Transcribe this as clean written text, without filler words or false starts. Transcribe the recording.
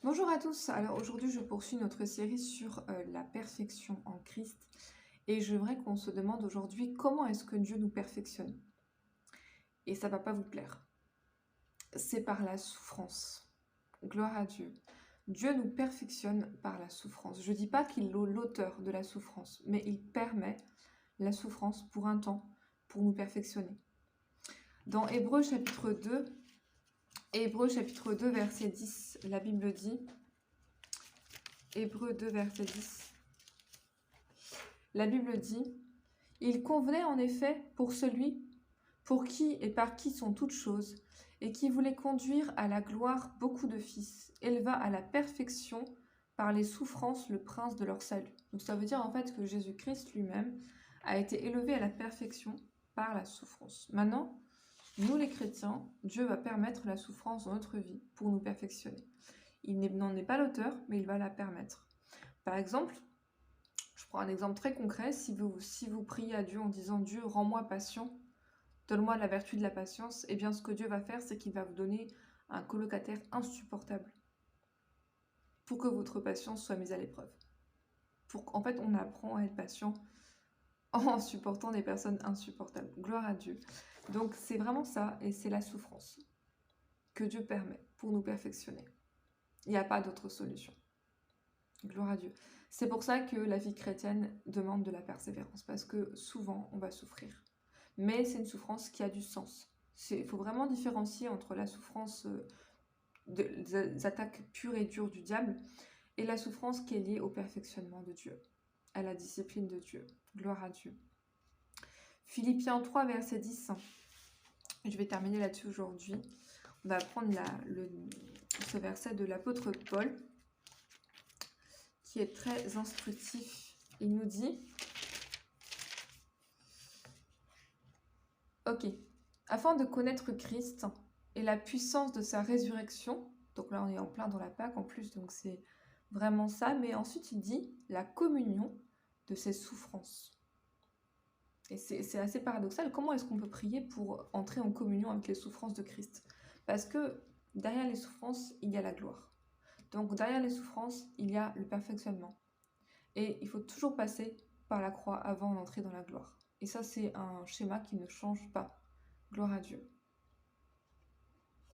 Bonjour à tous, alors aujourd'hui je poursuis notre série sur la perfection en Christ et j'aimerais qu'on se demande aujourd'hui comment est-ce que Dieu nous perfectionne. Et ça va pas vous plaire. C'est par la souffrance. Gloire à Dieu. Dieu nous perfectionne par la souffrance. Je dis pas qu'il est l'auteur de la souffrance, mais il permet la souffrance pour un temps, pour nous perfectionner. Dans Hébreux chapitre 2, verset 10, la Bible dit, Hébreux 2, verset 10, la Bible dit, « Il convenait en effet pour celui pour qui et par qui sont toutes choses, et qui voulait conduire à la gloire beaucoup de fils, éleva à la perfection par les souffrances le prince de leur salut. » Donc ça veut dire en fait que Jésus-Christ lui-même a été élevé à la perfection par la souffrance. Maintenant, nous les chrétiens, Dieu va permettre la souffrance dans notre vie pour nous perfectionner. Il n'en est pas l'auteur, mais il va la permettre. Par exemple, je prends un exemple très concret, si vous priez à Dieu en disant « Dieu, rends-moi patient », donne-moi la vertu de la patience, et bien ce que Dieu va faire, c'est qu'il va vous donner un colocataire insupportable pour que votre patience soit mise à l'épreuve. En fait, on apprend à être patient en supportant des personnes insupportables. Gloire à Dieu. Donc c'est vraiment ça, et c'est la souffrance que Dieu permet pour nous perfectionner. Il n'y a pas d'autre solution. Gloire à Dieu. C'est pour ça que la vie chrétienne demande de la persévérance, parce que souvent on va souffrir. Mais c'est une souffrance qui a du sens. Il faut vraiment différencier entre la souffrance des attaques pures et dures du diable et la souffrance qui est liée au perfectionnement de Dieu, à la discipline de Dieu. Gloire à Dieu. Philippiens 3, verset 10. Je vais terminer là-dessus aujourd'hui. On va prendre ce verset de l'apôtre Paul, qui est très instructif. Il nous dit... Ok. Afin de connaître Christ et la puissance de sa résurrection, donc là on est en plein dans la Pâque en plus, donc c'est vraiment ça, mais ensuite il dit la communion de ses souffrances. Et c'est assez paradoxal, comment est-ce qu'on peut prier pour entrer en communion avec les souffrances de Christ? Parce que derrière les souffrances, il y a la gloire. Donc derrière les souffrances, il y a le perfectionnement. Et il faut toujours passer par la croix avant d'entrer dans la gloire. Et ça, c'est un schéma qui ne change pas. Gloire à Dieu.